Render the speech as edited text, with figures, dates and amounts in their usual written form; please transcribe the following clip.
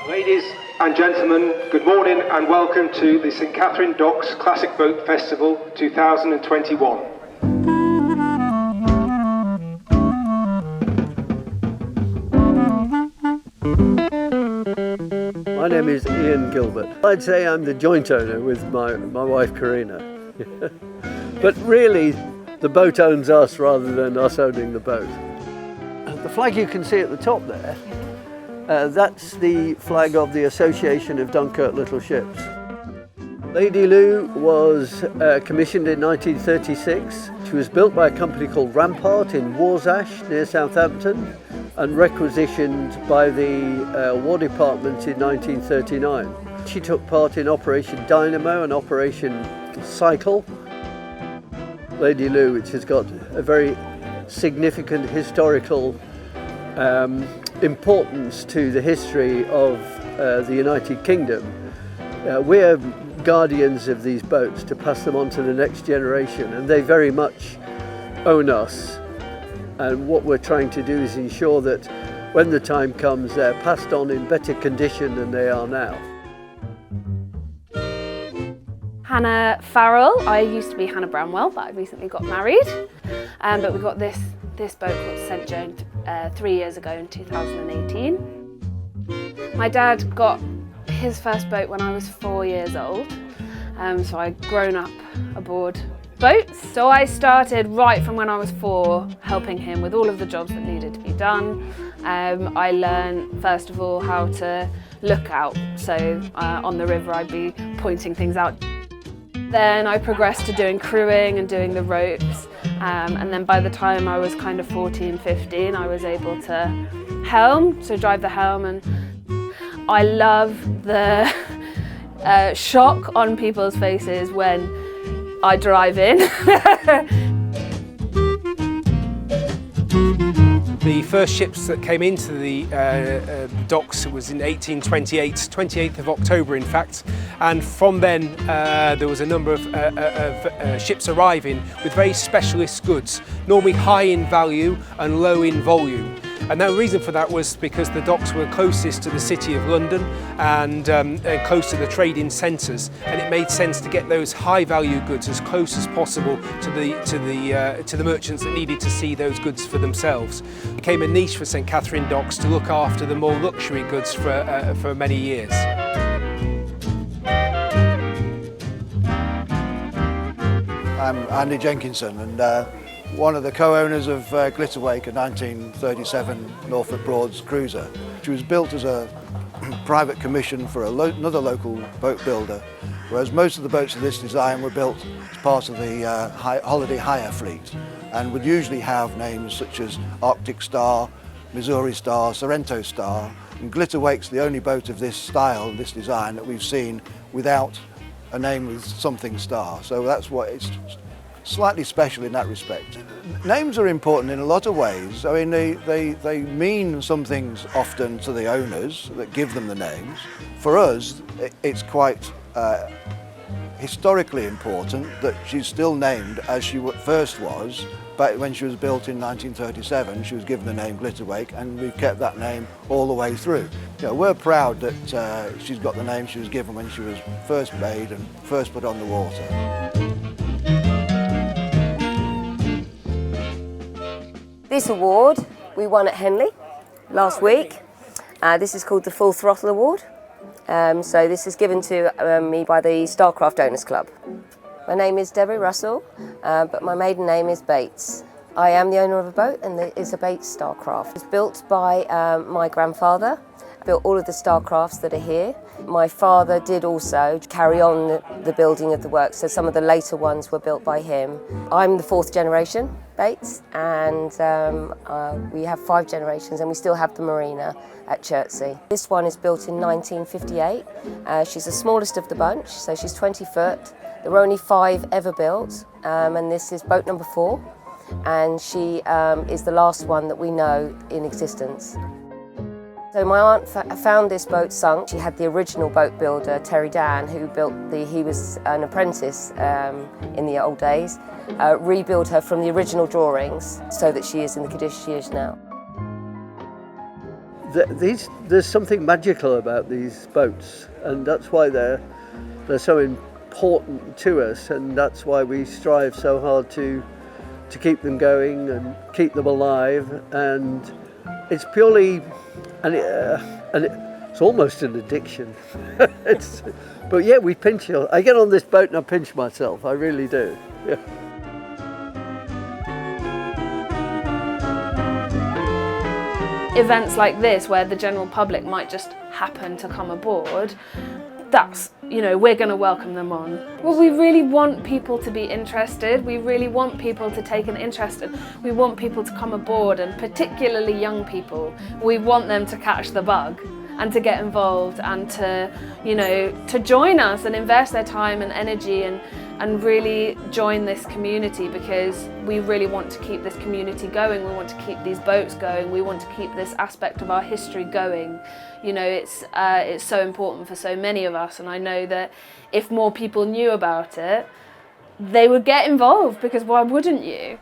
Ladies and gentlemen, good morning and welcome to the St Katharine Docks Classic Boat Festival 2021. My name is Ian Gilbert. I'd say I'm the joint owner with my wife Karina. But really, the boat owns us rather than us owning the boat. The flag you can see at the top there, that's the flag of the Association of Dunkirk Little Ships. Lady Lou was commissioned in 1936. She was built by a company called Rampart in Warsash near Southampton and requisitioned by the War Department in 1939. She took part in Operation Dynamo and Operation Cycle. Lady Lou, which has got a very significant historical importance to the history of the United Kingdom. We're guardians of these boats to pass them on to the next generation, and they very much own us. And what we're trying to do is ensure that when the time comes, they're passed on in better condition than they are now. Hannah Farrell. I used to be Hannah Bramwell, but I recently got married. But we got this boat called St Joan 3 years ago in 2018. My dad got his first boat when I was 4 years old, so I'd grown up aboard boats. So I started right from when I was 4, helping him with all of the jobs that needed to be done. I learned first of all how to look out, so on the river I'd be pointing things out. Then I progressed to doing crewing and doing the ropes, and then by the time I was kind of 14, 15, I was able to helm, so drive the helm, and I love the shock on people's faces when I drive in. The first ships that came into the docks was in 1828, 28th of October in fact, and from then there was a number of ships arriving with very specialist goods, normally high in value and low in volume. And the reason for that was because the docks were closest to the City of London and close to the trading centres, and it made sense to get those high value goods as close as possible to the merchants that needed to see those goods for themselves. It became a niche for St Katharine Docks to look after the more luxury goods for many years. I'm Andy Jenkinson, and one of the co-owners of Glitterwake, a 1937 Norfolk Broads cruiser. She was built as a private commission for another local boat builder, whereas most of the boats of this design were built as part of the holiday hire fleet and would usually have names such as Arctic Star, Missouri Star, Sorrento Star, and Glitterwake's the only boat of this style, this design, that we've seen without a name with something star. So that's what it's slightly special in that respect. Names are important in a lot of ways. I mean, they mean some things often to the owners that give them the names. For us, it's quite historically important that she's still named as she first was. But when she was built in 1937, she was given the name Glitterwake, and we've kept that name all the way through. You know, we're proud that she's got the name she was given when she was first made and first put on the water. This award we won at Henley last week. This is called the Full Throttle Award. So this is given to me by the Starcraft Owners Club. My name is Debbie Russell, but my maiden name is Bates. I am the owner of a boat, and it is a Bates Starcraft. It was built by my grandfather, built all of the Starcrafts that are here. My father did also carry on the building of the works, so some of the later ones were built by him. I'm the 4th generation Bates, and we have 5 generations, and we still have the marina at Chertsey. This one is built in 1958. She's the smallest of the bunch, so she's 20 foot. There were only 5 ever built, and this is boat number 4, and she is the last one that we know in existence. So my aunt found this boat sunk. She had the original boat builder, Terry Dan, who built he was an apprentice in the old days, rebuilt her from the original drawings so that she is in the condition she is now. there's something magical about these boats, and that's why they're so important to us, and that's why we strive so hard to keep them going and keep them alive. And it's purely, it's almost an addiction. But yeah, we pinch. I get on this boat and I pinch myself. I really do. Yeah. Events like this, where the general public might just happen to come aboard, that's, we're going to welcome them on. Well, we really want people to be interested. We really want people to take an interest, and we want people to come aboard, and particularly young people. We want them to catch the bug and to get involved and to join us and invest their time and energy and really join this community, because we really want to keep this community going. We want to keep these boats going. We want to keep this aspect of our history going. It's so important for so many of us, and I know that if more people knew about it, they would get involved, because why wouldn't you?